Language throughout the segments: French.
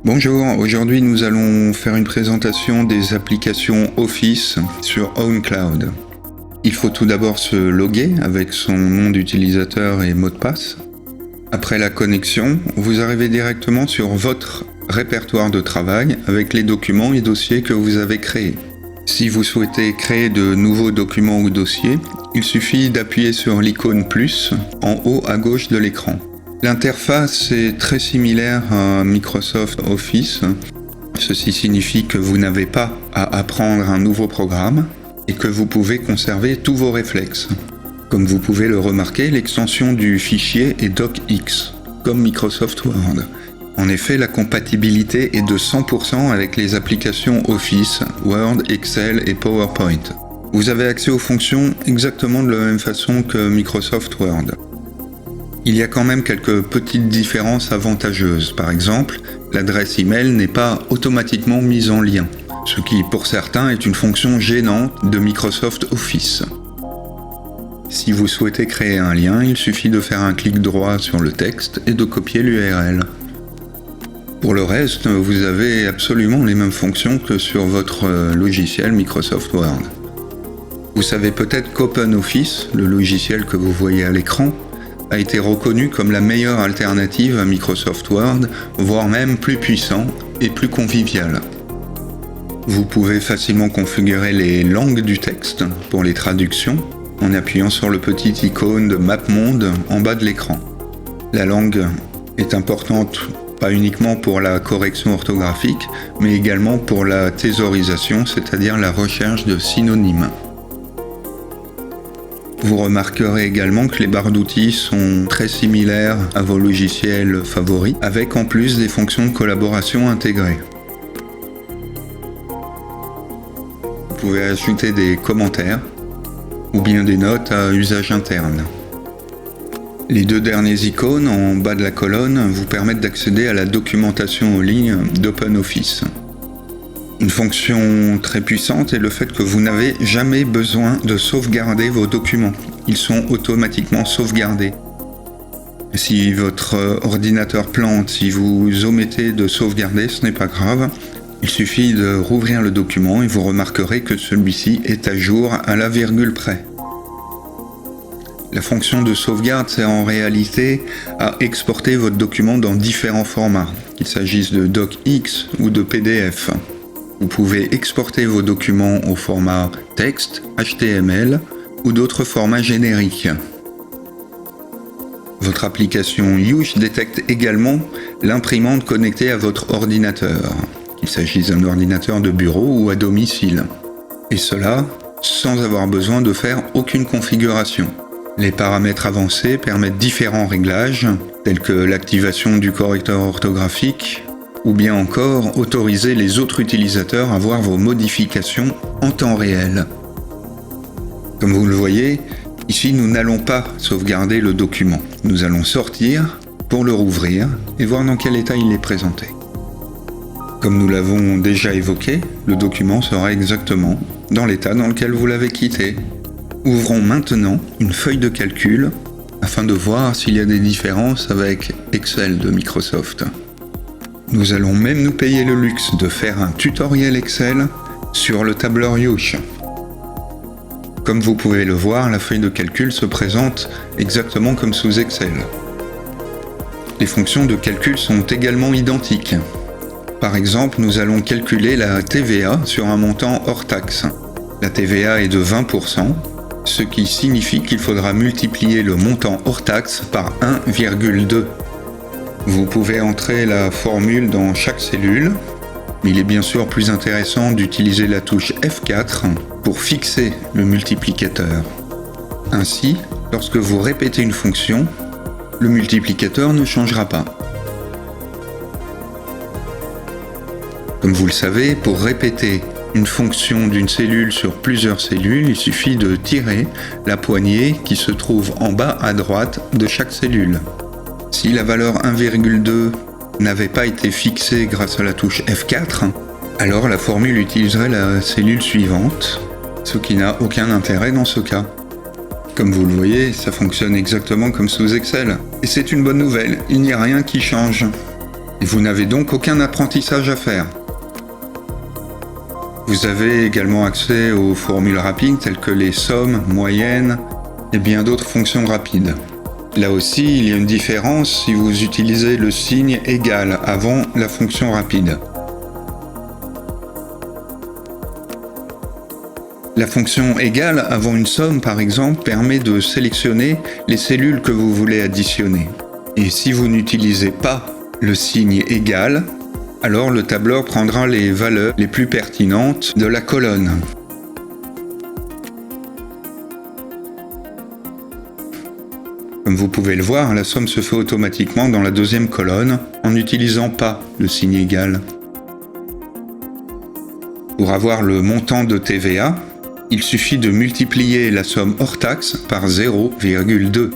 Bonjour, aujourd'hui nous allons faire une présentation des applications Office sur OwnCloud. Il faut tout d'abord se loguer avec son nom d'utilisateur et mot de passe. Après la connexion, vous arrivez directement sur votre répertoire de travail avec les documents et dossiers que vous avez créés. Si vous souhaitez créer de nouveaux documents ou dossiers, il suffit d'appuyer sur l'icône plus en haut à gauche de l'écran. L'interface est très similaire à Microsoft Office. Ceci signifie que vous n'avez pas à apprendre un nouveau programme et que vous pouvez conserver tous vos réflexes. Comme vous pouvez le remarquer, l'extension du fichier est DocX, comme Microsoft Word. En effet, la compatibilité est de 100% avec les applications Office, Word, Excel et PowerPoint. Vous avez accès aux fonctions exactement de la même façon que Microsoft Word. Il y a quand même quelques petites différences avantageuses. Par exemple, l'adresse email n'est pas automatiquement mise en lien, ce qui pour certains est une fonction gênante de Microsoft Office. Si vous souhaitez créer un lien, il suffit de faire un clic droit sur le texte et de copier l'URL. Pour le reste, vous avez absolument les mêmes fonctions que sur votre logiciel Microsoft Word. Vous savez peut-être qu'OpenOffice, le logiciel que vous voyez à l'écran, a été reconnu comme la meilleure alternative à Microsoft Word, voire même plus puissant et plus convivial. Vous pouvez facilement configurer les langues du texte pour les traductions en appuyant sur le petit icône de Map Monde en bas de l'écran. La langue est importante pas uniquement pour la correction orthographique, mais également pour la thésaurisation, c'est-à-dire la recherche de synonymes. Vous remarquerez également que les barres d'outils sont très similaires à vos logiciels favoris, avec en plus des fonctions de collaboration intégrées. Vous pouvez ajouter des commentaires ou bien des notes à usage interne. Les deux dernières icônes en bas de la colonne vous permettent d'accéder à la documentation en ligne d'OpenOffice. Une fonction très puissante est le fait que vous n'avez jamais besoin de sauvegarder vos documents. Ils sont automatiquement sauvegardés. Si votre ordinateur plante, si vous omettez de sauvegarder, ce n'est pas grave. Il suffit de rouvrir le document et vous remarquerez que celui-ci est à jour à la virgule près. La fonction de sauvegarde sert en réalité à exporter votre document dans différents formats, qu'il s'agisse de DocX ou de PDF. Vous pouvez exporter vos documents au format texte, HTML ou d'autres formats génériques. Votre application Huge détecte également l'imprimante connectée à votre ordinateur, qu'il s'agisse d'un ordinateur de bureau ou à domicile. Et cela sans avoir besoin de faire aucune configuration. Les paramètres avancés permettent différents réglages, tels que l'activation du correcteur orthographique, ou bien encore autoriser les autres utilisateurs à voir vos modifications en temps réel. Comme vous le voyez, ici nous n'allons pas sauvegarder le document. Nous allons sortir pour le rouvrir et voir dans quel état il est présenté. Comme nous l'avons déjà évoqué, le document sera exactement dans l'état dans lequel vous l'avez quitté. Ouvrons maintenant une feuille de calcul afin de voir s'il y a des différences avec Excel de Microsoft. Nous allons même nous payer le luxe de faire un tutoriel Excel sur le tableur Huge. Comme vous pouvez le voir, la feuille de calcul se présente exactement comme sous Excel. Les fonctions de calcul sont également identiques. Par exemple, nous allons calculer la TVA sur un montant hors taxe. La TVA est de 20%, ce qui signifie qu'il faudra multiplier le montant hors taxe par 1,2. Vous pouvez entrer la formule dans chaque cellule, mais il est bien sûr plus intéressant d'utiliser la touche F4 pour fixer le multiplicateur. Ainsi, lorsque vous répétez une fonction, le multiplicateur ne changera pas. Comme vous le savez, pour répéter une fonction d'une cellule sur plusieurs cellules, il suffit de tirer la poignée qui se trouve en bas à droite de chaque cellule. Si la valeur 1,2 n'avait pas été fixée grâce à la touche F4, alors la formule utiliserait la cellule suivante, ce qui n'a aucun intérêt dans ce cas. Comme vous le voyez, ça fonctionne exactement comme sous Excel. Et c'est une bonne nouvelle, il n'y a rien qui change. Et vous n'avez donc aucun apprentissage à faire. Vous avez également accès aux formules rapides telles que les sommes, moyennes et bien d'autres fonctions rapides. Là aussi, il y a une différence si vous utilisez le signe égal avant la fonction rapide. La fonction égale avant une somme, par exemple, permet de sélectionner les cellules que vous voulez additionner. Et si vous n'utilisez pas le signe égal, alors le tableur prendra les valeurs les plus pertinentes de la colonne. Comme vous pouvez le voir, la somme se fait automatiquement dans la deuxième colonne en n'utilisant pas le signe égal. Pour avoir le montant de TVA, il suffit de multiplier la somme hors taxe par 0,2,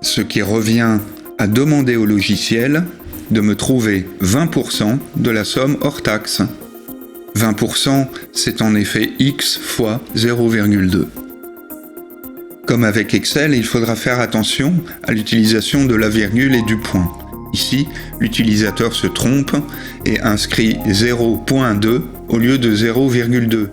ce qui revient à demander au logiciel de me trouver 20% de la somme hors taxe. 20%, c'est en effet x fois 0,2. Comme avec Excel, il faudra faire attention à l'utilisation de la virgule et du point. Ici, l'utilisateur se trompe et inscrit 0.2 au lieu de 0,2.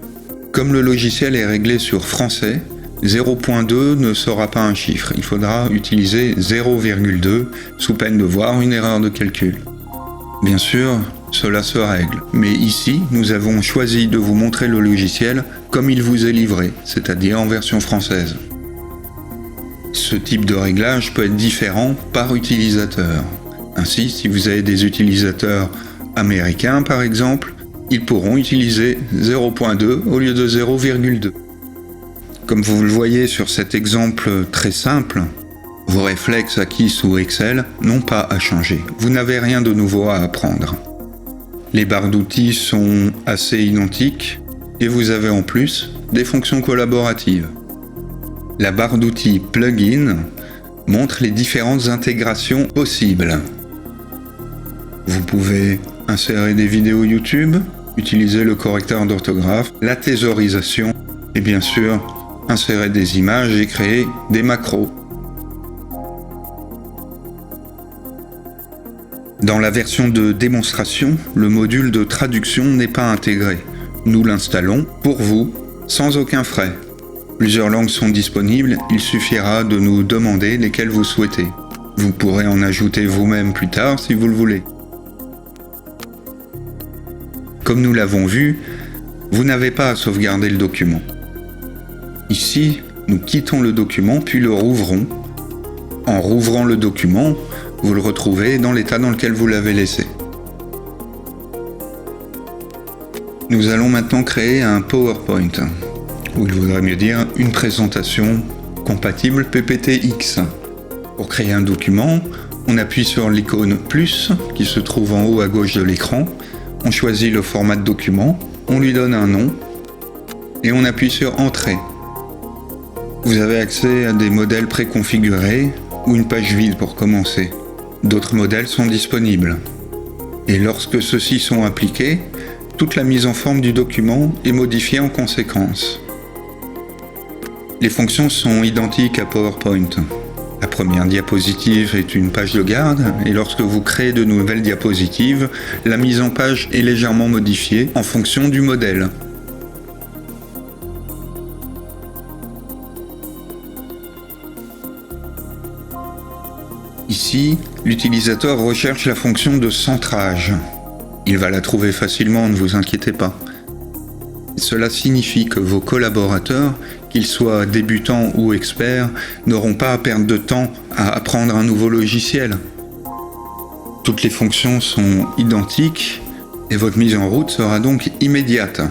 Comme le logiciel est réglé sur français, 0.2 ne sera pas un chiffre. Il faudra utiliser 0,2 sous peine de voir une erreur de calcul. Bien sûr, cela se règle. Mais ici, nous avons choisi de vous montrer le logiciel comme il vous est livré, c'est-à-dire en version française. Ce type de réglage peut être différent par utilisateur. Ainsi, si vous avez des utilisateurs américains par exemple, ils pourront utiliser 0.2 au lieu de 0,2. Comme vous le voyez sur cet exemple très simple, vos réflexes acquis sous Excel n'ont pas à changer. Vous n'avez rien de nouveau à apprendre. Les barres d'outils sont assez identiques et vous avez en plus des fonctions collaboratives. La barre d'outils Plugin montre les différentes intégrations possibles. Vous pouvez insérer des vidéos YouTube, utiliser le correcteur d'orthographe, la thésaurisation et bien sûr insérer des images et créer des macros. Dans la version de démonstration, le module de traduction n'est pas intégré. Nous l'installons pour vous sans aucun frais. Plusieurs langues sont disponibles, il suffira de nous demander lesquelles vous souhaitez. Vous pourrez en ajouter vous-même plus tard si vous le voulez. Comme nous l'avons vu, vous n'avez pas à sauvegarder le document. Ici, nous quittons le document puis le rouvrons. En rouvrant le document, vous le retrouvez dans l'état dans lequel vous l'avez laissé. Nous allons maintenant créer un PowerPoint, ou il vaudrait mieux dire une présentation compatible PPTX. Pour créer un document, on appuie sur l'icône plus qui se trouve en haut à gauche de l'écran, on choisit le format de document, on lui donne un nom et on appuie sur Entrée. Vous avez accès à des modèles préconfigurés ou une page vide pour commencer. D'autres modèles sont disponibles. Et lorsque ceux-ci sont appliqués, toute la mise en forme du document est modifiée en conséquence. Les fonctions sont identiques à PowerPoint. La première diapositive est une page de garde et lorsque vous créez de nouvelles diapositives, la mise en page est légèrement modifiée en fonction du modèle. Ici, l'utilisateur recherche la fonction de centrage. Il va la trouver facilement, ne vous inquiétez pas. Cela signifie que vos collaborateurs, qu'ils soient débutants ou experts, n'auront pas à perdre de temps à apprendre un nouveau logiciel. Toutes les fonctions sont identiques et votre mise en route sera donc immédiate.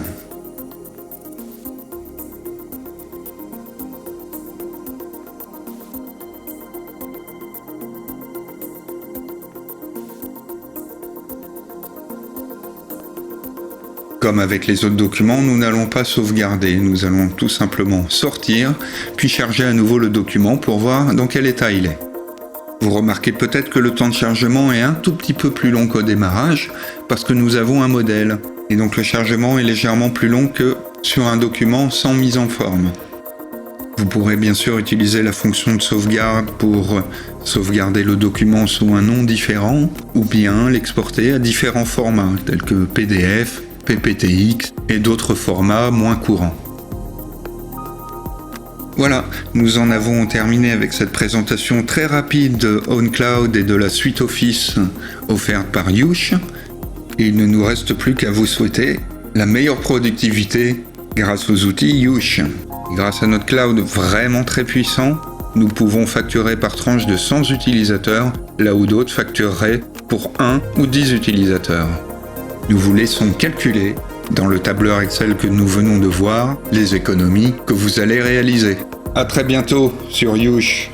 Comme avec les autres documents, nous n'allons pas sauvegarder, nous allons tout simplement sortir, puis charger à nouveau le document pour voir dans quel état il est. Vous remarquez peut-être que le temps de chargement est un tout petit peu plus long qu'au démarrage, parce que nous avons un modèle, et donc le chargement est légèrement plus long que sur un document sans mise en forme. Vous pourrez bien sûr utiliser la fonction de sauvegarde pour sauvegarder le document sous un nom différent ou bien l'exporter à différents formats tels que PDF, PPTX et d'autres formats moins courants. Voilà, nous en avons terminé avec cette présentation très rapide de OwnCloud et de la suite Office offerte par Yush. Il ne nous reste plus qu'à vous souhaiter la meilleure productivité grâce aux outils Yush. Grâce à notre cloud vraiment très puissant, nous pouvons facturer par tranche de 100 utilisateurs, là où d'autres factureraient pour 1 ou 10 utilisateurs. Nous vous laissons calculer, dans le tableur Excel que nous venons de voir, les économies que vous allez réaliser. À très bientôt sur Yush.